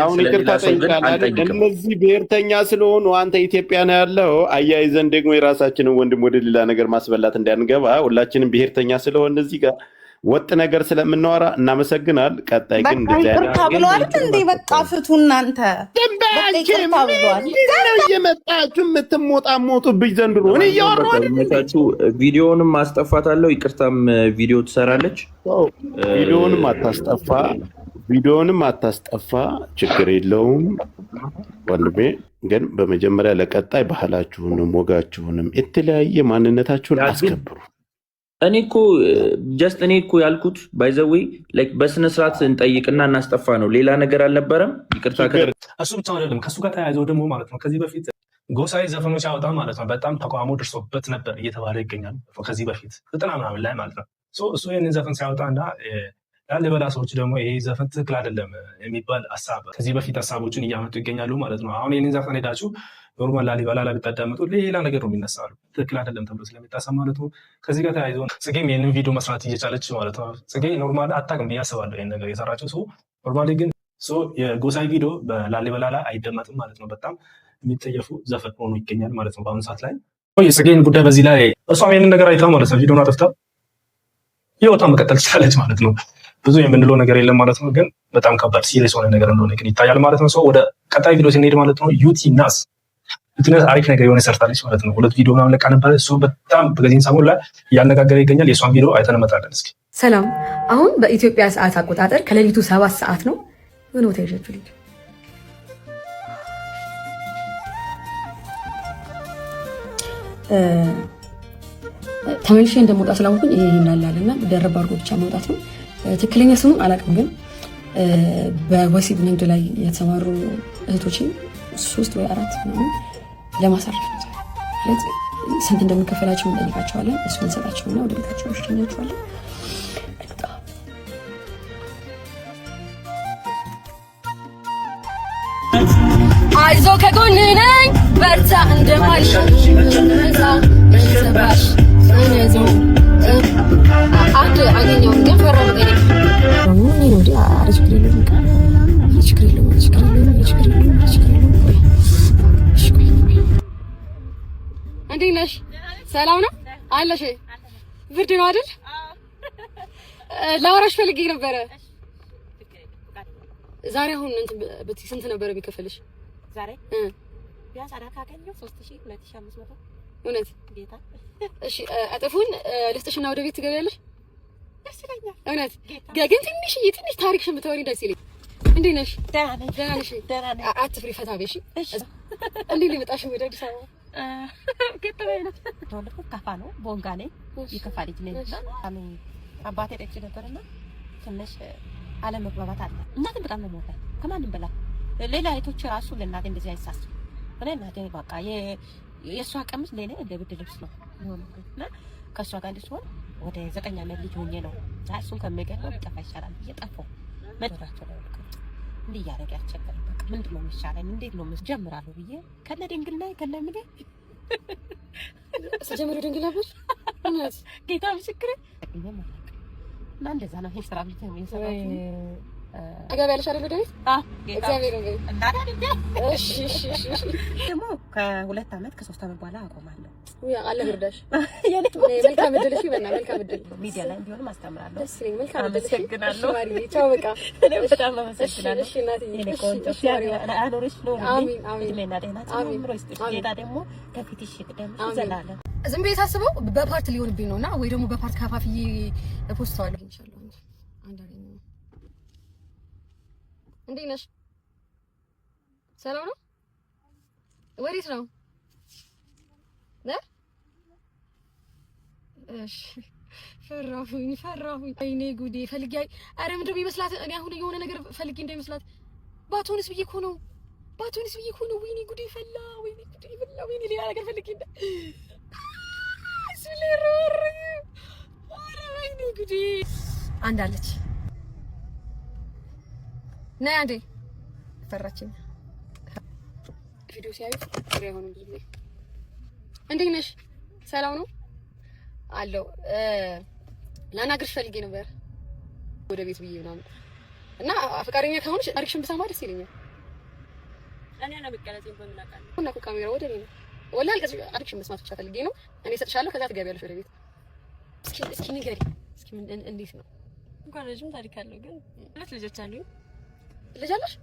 አሁን ይቅርታ ጠይቃለሁ። እነዚህ ብሔርተኛ ስለሆኑ አንተ ኢትዮጵያ ነው ያለው። አያይዘን ደግሞ የራሳችንን ወንድም ወደ ሌላ ነገር ማስበላት እንዳንገባ ሁላችንም ብሔርተኛ ስለሆነ እዚህ ጋር ወጥ ነገር ስለምናወራ እናመሰግናል። ቀጣይ ግን እንደዚህ ይቅርታ ብሏል እንዴ? በቃ ፍቱ እናንተ። እየመጣችሁ የምትሞጣሞጡብኝ ዘንድሮ እኔ እያወራሁ አይደል? ቪዲዮውንም አስጠፋታለሁ። ይቅርታም ቪዲዮ ትሰራለች። ቪዲዮውንም አታስጠፋ፣ ችግር የለውም ወንድሜ። ግን በመጀመሪያ ለቀጣይ ባህላችሁንም ወጋችሁንም የተለያየ ማንነታችሁን አስከብሩ። እኔ እኮ ያልኩት ባይዘዌ ላይክ በስነ ስርዓት እንጠይቅና እናስጠፋ ነው። ሌላ ነገር አልነበረም። ይቅርታ እሱ ብቻ አይደለም። ከሱ ጋር ተያይዘው ደግሞ ማለት ነው ከዚህ በፊት ጎሳዊ ዘፈኖች ያወጣ ማለት ነው በጣም ተቃውሞ ደርሶበት ነበር እየተባለ ይገኛል። ከዚህ በፊት 90 ምናምን ላይ ማለት ነው እሱ ይህንን ዘፈን ሲያወጣ እና ላሊበላ ሰዎች ደግሞ ይሄ ዘፈን ትክክል አይደለም የሚባል ሀሳብ ከዚህ በፊት ሀሳቦችን እያመጡ ይገኛሉ ማለት ነው። አሁን ይህንን ዘፈን ሄዳችሁ ኖርማል ላሊበላ ላይ ብታዳምጡ ሌላ ነገር ነው የሚነሳሉ። ትክክል አይደለም ተብሎ ስለሚታሰብ ማለት ነው። ከዚህ ጋር ተያይዞ ጽጌም ይህንን ቪዲዮ መስራት እየቻለች ማለት ነው። ጽጌ ኖርማል አታውቅም ብዬ አስባለሁ ይህን ነገር የሰራችው ሰው ኖርማሊ። ግን የጎሳዊ ቪዲዮ በላሊበላ ላይ አይደመጥም ማለት ነው። በጣም የሚጠየፉ ዘፈን ሆኖ ይገኛል ማለት ነው በአሁኑ ሰዓት ላይ። የጽጌን ጉዳይ በዚህ ላይ እሷም ይህንን ነገር አይታ ማለት ነው ቪዲዮን አጥፍታ ህይወቷ መቀጠል ትችላለች ማለት ነው። ብዙ የምንለው ነገር የለም ማለት ነው። ግን በጣም ከባድ ሲሪየስ የሆነ ነገር እንደሆነ ግን ይታያል ማለት ነው። ወደ ቀጣይ ቪዲዮ ስንሄድ ማለት ነው ዩቲናስ አሪፍ ነገር የሆነ ሰርታለች ማለት ነው። 2 ቪዲዮ ምናምን ለቃ ነበረ። እሱ በጣም በዚህ ሰሞን ላይ እያነጋገረ ይገኛል። የእሷን ቪዲዮ አይተን እንመጣለን። እስኪ ሰላም። አሁን በኢትዮጵያ ሰዓት አቆጣጠር ከሌሊቱ 7 ሰዓት ነው። ምን ቦታ ይዣችሁ ልጅ ተመልሼ እንደመውጣ ስላልኩኝ ይሄ ይናላልና ደረብ አድርጎ ብቻ መውጣት ነው። ትክክለኛ ስሙን አላውቅም፣ ግን በወሲብ ንግድ ላይ የተሰማሩ እህቶችን 3 ወይ 4 ምናምን ለማሳረፍ ማለት ስንት እንደምንከፈላቸው እንጠይቃቸዋለን። እሱ እንሰጣቸውና ወደ ቤታቸው እንሸኛቸዋለን። አይዞ ከጎን ነኝ በርታ እንደማልሽ ሰባሽ እነዞ አንድ አገኘው ግን ፈራው ነገር ነው ወዲ አርጅክሪሉ እንዴት ነሽ? ሰላም ነው አለሽ? ብርድ ነው አይደል? ላወራሽ ፈልጌ ነበረ ዛሬ። አሁን ስንት ነበረ ቢከፈልሽ ዛሬ? ቢያንስ አዳካ ካገኘው 3000 2500 እውነት ጌታ። እሺ አጥፉን ልስጥሽና ወደ ቤት ትገቢያለሽ። ደስ ይለኛል እውነት። ግን ትንሽ ታሪክሽን ብታወሪ ደስ ይለኛል። እንዴት ነሽ? ደህና ነሽ? አትፍሪ፣ ፈታ በይ። እሺ እንዴት ሊመጣሽ ወደ አዲስ አበባ? ከተማዬ ነው ተወልኩት። ከፋ ነው ቦንጋ ነኝ። የከፋ ልጅ ነኝ። አባቴ ደጭ ነበርና ትንሽ አለመግባባት አለ። እናቴን በጣም ነው የምወዳት ከማንም በላይ። ሌላ አይቶች ራሱ ለእናቴ እንደዚህ አይሳሱ። እኔ እናቴ በቃ የእሷ ቀሚስ ለኔ እንደ ብርድ ልብስ ነው እና ከእሷ ጋር እንድትሆን ወደ 9 ዓመት ልጅ ሆኜ ነው እሱን ከሚገርመው ቢጠፋ ይሻላል ብዬ ጠፋሁ። መድራቸው ላይ በቃ እንዲህ እያደረገ ያስቸገረኝ። በቃ ምንድን ነው የሚሻለኝ? እንዴት ነው ጀምራለሁ ብዬ ከነ ድንግል ላይ ከነ ምን ስጀምር ድንግል ነበር እውነት ጌታ ምስክሬ እና እንደዛ ነው። ይሄ ስራ ብቻ ነው የሚሰራው። አገባ ያለሽ አይደል? ወደ ቤት እግዚአብሔር ይመስገን። እሺ ደግሞ ከ2 ዓመት ከ3 ዓመት በኋላ አቆማለሁ። ወይ አለ ብርዳሽ ያኔ መልካም እድልሽ ይበና መልካም እድል ሚዲያ ላይ ቢሆንም አስተምራለሁ። ደስ ይለኝ። መልካም እድል። አመሰግናለሁ። ቻው በቃ በጣም አመሰግናለሁ። እሺ እናቴ እኔ ቆንጆ አኖርሽ ነው። አሜን አሜን። እኔና ደህና ተምሮ ይስጥሽ። ጌታ ደግሞ ከፊትሽ ይቅደም ይዘላል። ዝም ብዬ ሳስበው በፓርት ሊሆንብኝ ነውና ወይ ደግሞ በፓርት ከፋፍዬ ፖስታለሁ ኢንሻአላህ። አንዳንዴ እንዴት ነሽ? ሰላም ነው? ወዴት ነው? እሺ ፈራሁኝ። አይኔ ጉዴ ፈልጌ አረ ምንድን ነው ይመስላት? እኔ አሁን የሆነ ነገር ፈልጌ እንዳይመስላት ባቶንስ ብዬ እኮ ነው። ወይኔ ጉዴ ፈላ። ወይኔ ሌላ ነገር ፈልጌ እንደ ወይኔ ጉዴ አንድ አለች ነይ አንዴ ፈራችኝ ቪዲዮ ሲያዩ ፍሬ ሆኖ ብዙ ጊዜ እንዴት ነሽ ሰላም ነው አለው ላናግርሽ ፈልጌ ነበር ወደ ቤት ብዬ ምናምን እና ፍቃደኛ ከሆንሽ አሪክሽን ብሰማ ደስ ይለኛል እኔ ነው መቀለጽ በመናቃለሁ እና ካሜራ ወደ እኔ ነው ወላሂ አሪክሽን መስማት ብቻ ፈልጌ ነው እኔ ሰጥሻለሁ ከዛ ትገቢያለሽ ወደ ቤት እስኪ ንገሪ እስኪ እንዴት ነው እንኳን ረጅም ታሪክ አለው ግን ሁለት ልጆች አሉኝ ልጅ አለሽ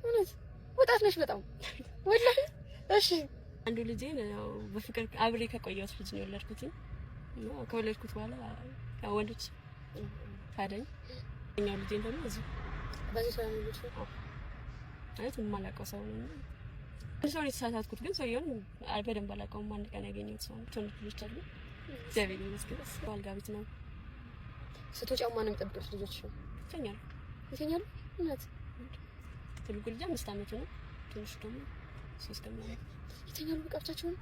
እውነት ወጣት ነሽ በጣም ወላሂ እሺ አንዱ ልጄ ነው በፍቅር አብሬ ከቆየሁት ልጅ ነው የወለድኩት እና ከወለድኩት በኋላ ያው ወንዶች ታደኝ እኛው ልጄ ደግሞ እዚህ በዚህ ሰው ልጅ ነው አይት የማላውቀው ሰው ነው ሰው የተሳሳትኩት ግን ሰውየውን በደንብ አላውቀውም አንድ ቀን ያገኘሁት ሰው ነው ትንሽ ልጅ አሉ እግዚአብሔር ይመስገን ባልጋ ቤት ነው ስትወጪ ማንም ጠብቀሽ ልጆች ይተኛሉ እውነት ትልቁ ልጅ 5 ዓመቱ ነው ትንሽ ደግሞ 3 ዓመት ነው ይተኛሉ በቃ ብቻቸውን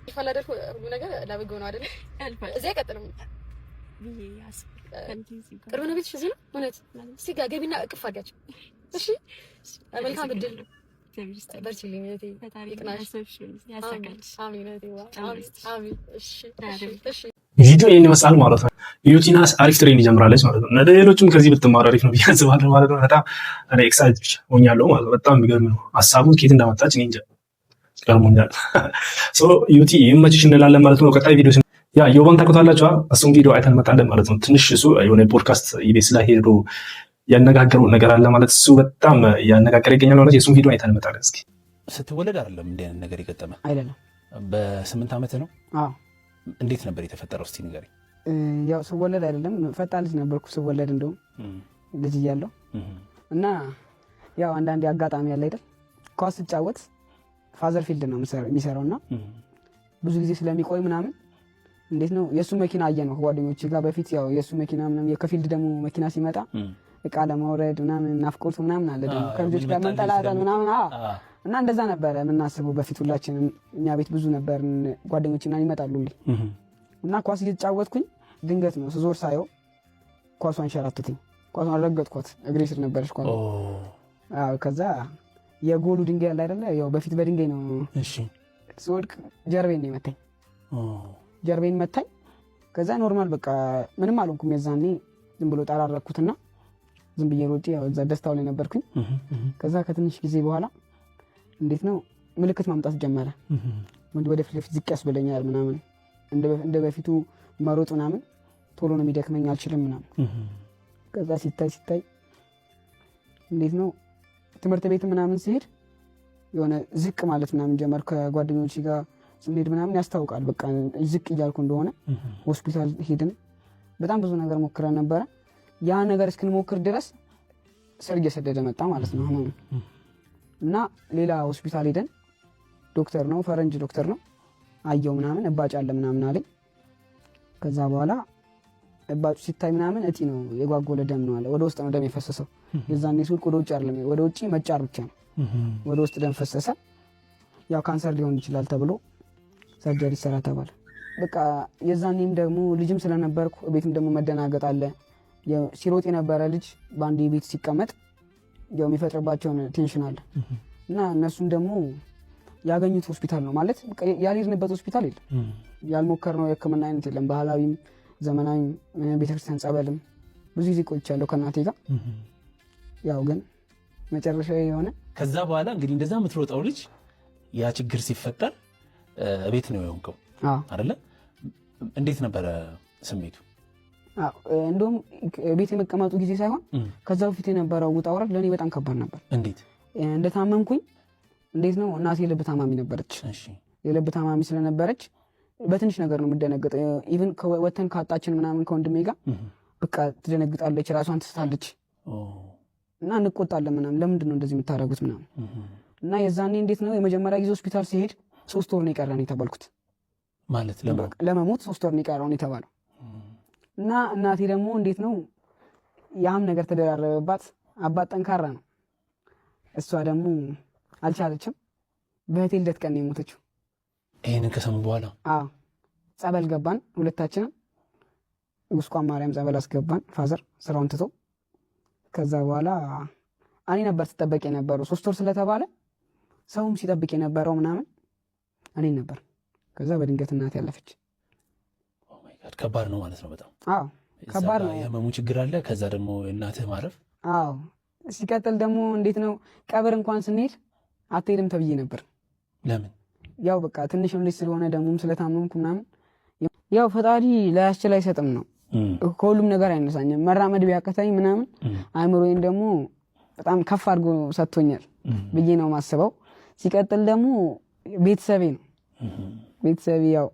ይፈላደል ሁሉ ነገር ለበጎ ነው አይደል እዚህ አይቀጥልም ቢያስ ቅርብ ነው ቤትሽ እዚህ ነው እውነት እስኪ ገቢና እቅፍ አድርጋቸው እሺ መልካም እድል በርቺልኝ እህቴ ቪዲዮ ይሄን ይመስላል ማለት ነው። ዩቲናስ አሪፍ ትሬን ይጀምራለች ማለት ነው። ለሌሎችም ከዚህ ብትማር አሪፍ ነው ብዬ አስባለሁ ማለት ነው። በጣም እኔ ኤክሳይት ሆኛለሁ ማለት ነው። በጣም የሚገርም ነው። ሀሳቡን ከየት እንዳመጣች እኔ እንጃ ገርሞኛል። ሶ ዩቲ ይመችሽ እንላለን ማለት ነው። ቀጣይ ቪዲዮ ያ ዮባን ታውቁታላችሁ። እሱም ቪዲዮ አይተን እንመጣለን ማለት ነው። ትንሽ እሱ የሆነ ፖድካስት ኢቤስ ላይ ሄዶ ያነጋገረው ነገር አለ ማለት እሱ በጣም ያነጋገረ ይገኛል ማለት የሱም ቪዲዮ አይተን እንመጣለን። እስኪ ስትወለድ አይደለም እንደ አይነት ነገር የገጠመ አይደለም። በ8 ዓመት ነው። አዎ። እንዴት ነበር የተፈጠረው? እስቲ ንገረኝ። ያው ስወለድ አይደለም ፈጣን ልጅ ነበርኩ ስወለድ እንደውም ልጅ እያለሁ እና ያው አንዳንዴ አጋጣሚ ያለ አይደል ኳስ ስጫወት ፋዘር ፊልድ ነው የሚሰራውና ብዙ ጊዜ ስለሚቆይ ምናምን እንዴት ነው የሱ መኪና አየ ነው ጓደኞቼ ጋር በፊት ያው የሱ መኪና ምናምን የከፊልድ ደግሞ መኪና ሲመጣ እቃ ለማውረድ ምናምን ናፍቆቱ ምናምን አለ ደግሞ ከልጆች ጋር መንጠላጠል ምናምን እና እንደዛ ነበረ የምናስበው በፊት ሁላችንም እኛ ቤት ብዙ ነበር ጓደኞቼ እና ይመጣሉልኝ እና ኳስ እየተጫወትኩኝ ድንገት ነው ስዞር ሳየው ኳሷን ሸራተተኝ ኳሷን ረገጥኳት እግሬ ስር ነበረች ኳሷ አዎ ከዛ የጎሉ ድንጋይ አለ አይደለ ያው በፊት በድንጋይ ነው እሺ ስወድቅ ጀርቤን ነው መታኝ ጀርቤን መታኝ ከዛ ኖርማል በቃ ምንም አልሆንኩም የዛኔ ዝም ብሎ ጠራረኩትና ዝም ብዬ ሮጬ ያው እዛ ደስታው ላይ ነበርኩኝ ከዛ ከትንሽ ጊዜ በኋላ እንዴት ነው ምልክት ማምጣት ጀመረ ወደ ፊት ለፊት ዝቅ ያስብለኛል ምናምን እንደ በፊቱ መሮጥ ምናምን ቶሎ ነው የሚደክመኝ አልችልም ምናምን ከዛ ሲታይ እንዴት ነው ትምህርት ቤት ምናምን ሲሄድ የሆነ ዝቅ ማለት ምናምን ጀመር ከጓደኞቼ ጋር ስንሄድ ምናምን ያስታውቃል በቃ ዝቅ እያልኩ እንደሆነ ሆስፒታል ሄድን በጣም ብዙ ነገር ሞክረን ነበረ ያ ነገር እስክንሞክር ድረስ ስር እየሰደደ መጣ ማለት ነው እና ሌላ ሆስፒታል ሄደን ዶክተር ነው ፈረንጅ ዶክተር ነው አየው ምናምን እባጭ አለ ምናምን አለኝ ከዛ በኋላ እባጩ ሲታይ ምናምን እጢ ነው የጓጎለ ደም ነው አለ ወደ ውስጥ ነው ደም የፈሰሰው የዛኔ ሱቅ ወደ ውጭ አይደለም ወደ ውጭ መጫር ብቻ ነው ወደ ውስጥ ደም ፈሰሰ ያው ካንሰር ሊሆን ይችላል ተብሎ ሰርጀሪ ሰራ ተባለ በቃ የዛኔም ደግሞ ልጅም ስለነበርኩ ቤትም ደግሞ መደናገጥ አለ ሲሮጥ የነበረ ልጅ በአንድ ቤት ሲቀመጥ ያው የሚፈጥርባቸውን ቴንሽን አለ እና እነሱም ደግሞ ያገኙት ሆስፒታል ነው ማለት ያልሄድንበት ሆስፒታል የለም ያልሞከርነው የሕክምና አይነት የለም ባህላዊም ዘመናዊም ቤተክርስቲያን ጸበልም ብዙ ጊዜ ቆይቻለሁ ከእናቴ ጋር ያው ግን መጨረሻ የሆነ ከዛ በኋላ እንግዲህ እንደዛ የምትሮጠው ልጅ ያ ችግር ሲፈጠር ቤት ነው የሆንከው አይደለ እንዴት ነበረ ስሜቱ እንደውም ቤት የመቀመጡ ጊዜ ሳይሆን ከዛ በፊት የነበረው ውጣ ውረድ ለእኔ በጣም ከባድ ነበር እንዴት እንደታመምኩኝ እንዴት ነው እናቴ የልብ ታማሚ ነበረች የልብ ታማሚ ስለነበረች በትንሽ ነገር ነው የምደነገጠው ኢቭን ወተን ካጣችን ምናምን ከወንድሜ ጋር በቃ ትደነግጣለች ራሷን ትስታለች እና እንቆጣለን ምናምን ለምንድን ነው እንደዚህ የምታደርጉት ምናምን እና የዛኔ እንዴት ነው የመጀመሪያ ጊዜ ሆስፒታል ሲሄድ 3 ወር ነው የቀረን የተባልኩት ማለት ለመሞት 3 ወር ነው የቀረው የተባለው እና እናቴ ደግሞ እንዴት ነው ያም ነገር ተደራረበባት አባት ጠንካራ ነው እሷ ደግሞ አልቻለችም በእህቴ ልደት ቀን ነው የሞተችው ይሄንን ከሰሙ በኋላ ጸበል ገባን ሁለታችንም። ጉስቋም ማርያም ጸበል አስገባን ፋዘር ስራውን ትቶ። ከዛ በኋላ እኔ ነበር ተጠበቅ የነበረው 3 ወር ስለተባለ ሰውም ሲጠብቅ የነበረው ምናምን እኔ ነበር። ከዛ በድንገት እናቴ ያለፈች። ኦ ማይ ጋድ ከባድ ነው ማለት ነው በጣም። አዎ ከባድ ነው። የህመሙ ችግር አለ። ከዛ ደግሞ እናትህ ማረፍ። አዎ ሲቀጥል ደግሞ እንዴት ነው ቀብር እንኳን ስንሄድ አትሄድም ተብዬ ነበር። ለምን? ያው በቃ ትንሽ ልጅ ስለሆነ ደሞም ስለታመምኩ ምናምን ያው ፈጣሪ ላያስችል አይሰጥም ነው። ከሁሉም ነገር አይነሳኝም። መራመድ ቢያቀተኝ ምናምን አእምሮዬን ደግሞ በጣም ከፍ አድርጎ ሰጥቶኛል ብዬ ነው ማስበው። ሲቀጥል ደግሞ ቤተሰቤ ነው። ቤተሰቤ ያው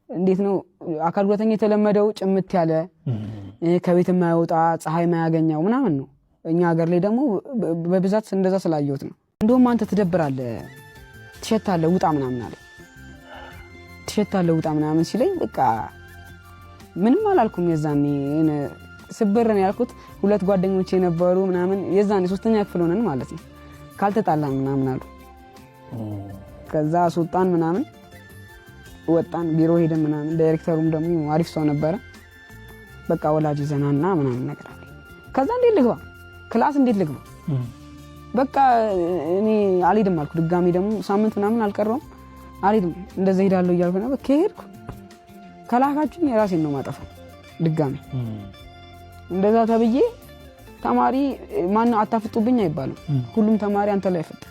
እንዴት ነው አካል ጉዳተኛ የተለመደው ጭምት ያለ ከቤት የማይወጣ ፀሐይ የማያገኘው ምናምን ነው። እኛ ሀገር ላይ ደግሞ በብዛት እንደዛ ስላየሁት ነው። እንደውም አንተ ትደብራለህ፣ ትሸታለህ፣ ውጣ ምናምን አለ። ትሸታለህ ውጣ ምናምን ሲለኝ በቃ ምንም አላልኩም። የዛኔ ስብር ነው ያልኩት። 2 ጓደኞቼ ነበሩ ምናምን የዛኔ 3ኛ ክፍል ሆነን ማለት ነው። ካልተጣላን ምናምን አሉ። ከዛ አስወጣን ምናምን ወጣን፣ ቢሮ ሄደን ምናምን። ዳይሬክተሩም ደግሞ አሪፍ ሰው ነበረ። በቃ ወላጅ ዘናና ምናምን ነገር አለ። ከዛ እንዴት ልግባ ክላስ እንዴት ልግባ በቃ እኔ አልሄድም አልኩ። ድጋሚ ደግሞ ሳምንት ምናምን አልቀረውም አልሄድም እንደዛ ሄዳለሁ እያልኩ ነው። በቃ ሄድኩ። ከላካችሁኝ የራሴን ነው ማጠፋው ድጋሚ እንደዛ ተብዬ። ተማሪ ማን አታፍጡብኝ አይባልም። ሁሉም ተማሪ አንተ ላይ ፈጥ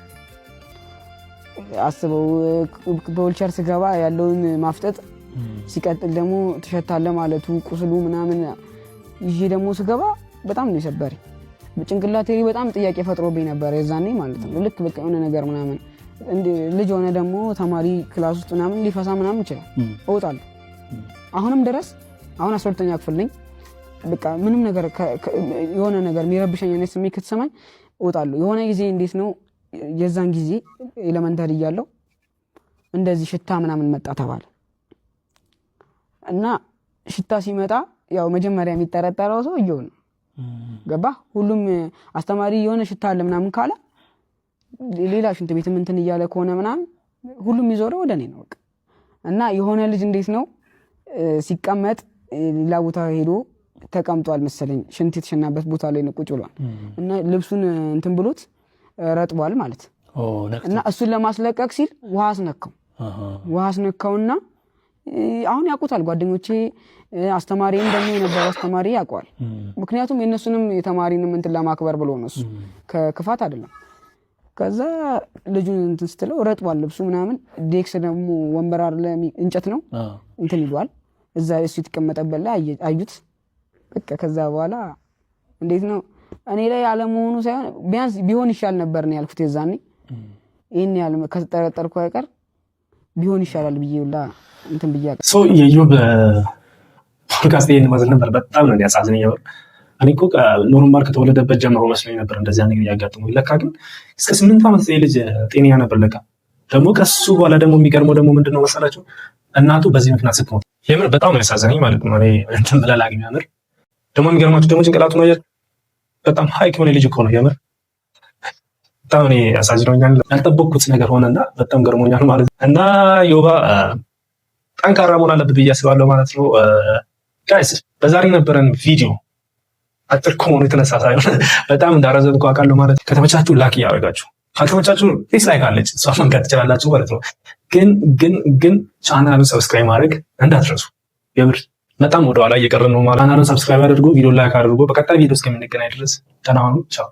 አስበው። በወልቸር ስገባ ያለውን ማፍጠጥ፣ ሲቀጥል ደግሞ ትሸታለህ ማለቱ ቁስሉ ምናምን ይዤ ደግሞ ስገባ በጣም ነው የሰበረኝ። በጭንቅላቴ በጣም ጥያቄ ፈጥሮብኝ ነበር የዛኔ ማለት ነው። ልክ በቃ የሆነ ነገር ምናምን ልጅ ሆነ ደግሞ ተማሪ ክላስ ውስጥ ምናምን ሊፈሳ ምናምን ይችላል። እወጣለሁ አሁንም ድረስ አሁን 12ኛ ክፍል ነኝ። በቃ ምንም ነገር የሆነ ነገር የሚረብሸኝ አይነት ስሜት ከተሰማኝ እወጣለሁ። የሆነ ጊዜ እንዴት ነው የዛን ጊዜ ኤሌመንታሪ እያለሁ እንደዚህ ሽታ ምናምን መጣ ተባለ እና ሽታ ሲመጣ ያው መጀመሪያ የሚጠረጠረው ሰው ይሁን ገባ። ሁሉም አስተማሪ የሆነ ሽታ አለ ምናምን ካለ ሌላ ሽንት ቤት እንትን እያለ ከሆነ ምናምን ሁሉም ይዞረው ወደ እኔ ነው በቃ። እና የሆነ ልጅ እንዴት ነው ሲቀመጥ ሌላ ቦታ ሄዶ ተቀምጧል መሰለኝ። ሽንት የተሸናበት ቦታ ላይ ነው ቁጭ ብሏል እና ልብሱን እንትን ብሎት ረጥቧል ማለት እና እሱን ለማስለቀቅ ሲል ውሃ አስነካውና አሁን ያውቁታል ጓደኞቼ። አስተማሪም ደግሞ የነበረው አስተማሪ ያውቀዋል። ምክንያቱም የእነሱንም የተማሪንም እንትን ለማክበር ብሎ ነው እሱ ከክፋት አይደለም። ከዛ ልጁን እንትን ስትለው ረጥቧል ልብሱ ምናምን። ዴክስ ደግሞ ወንበር አለ እንጨት ነው እንትን ይሏል እዛ እሱ የተቀመጠበት ላይ አዩት። በቃ ከዛ በኋላ እንዴት ነው እኔ ላይ ያለመሆኑ ሳይሆን ቢያንስ ቢሆን ይሻል ነበር ነው ያልኩት የዛኔ። ይሄን ያለ ከተጠረጠርኩ አይቀር ቢሆን ይሻላል ብዬውላ እንትን ብያ ሶ የዩብ ፖድካስት ይሄን ማለት ነበር። በጣም ነው ያሳዝነኝ። እኔ እኮ ኖርማል ከተወለደበት ጀምሮ መስሎኝ ነበር እንደዚህ ነገር ያጋጥመው። ለካ ግን እስከ 8 ዓመት ልጅ ጤነኛ ነበር ለካ። ደግሞ ከሱ በኋላ ደግሞ የሚገርመው ደግሞ ምንድነው መሰላችሁ እናቱ በዚህ ምክንያት ስትሞት የምር በጣም ነው ያሳዝነኝ ማለት ነው። እኔ እንትን ብላላግ የሚያምር ደግሞ የሚገርማችሁ ደግሞ ጭንቅላቱ ነው በጣም ሃይክ ሆነ ልጅ እኮ ነው የምር በጣም እኔ ያሳዝነኛል። ያልጠበቅኩት ነገር ሆነና በጣም ገርሞኛል ማለት ነው። እና ዮባ ጠንካራ መሆን አለበት ብዬ አስባለሁ ማለት ነው። ጋይስ በዛሬ ነበረን ቪዲዮ አጭር ከሆኑ የተነሳ ሳይሆን በጣም እንዳረዘምኩ አውቃለሁ ማለት ነው። ከተመቻችሁ ላክ እያደረጋችሁ ካልተመቻችሁ ዲስላይክ አለች እሷ መንካት ትችላላችሁ ማለት ነው። ግን ቻናሉን ሰብስክራይብ ማድረግ እንዳትረሱ የምር በጣም ወደኋላ እየቀረን ነው ማለት። ቻናሉን ሰብስክራይብ አድርጉ፣ ቪዲዮ ላይክ አድርጉ። በቀጣይ ቪዲዮ እስከምንገናኝ ድረስ ደህና ሁኑ። ቻው።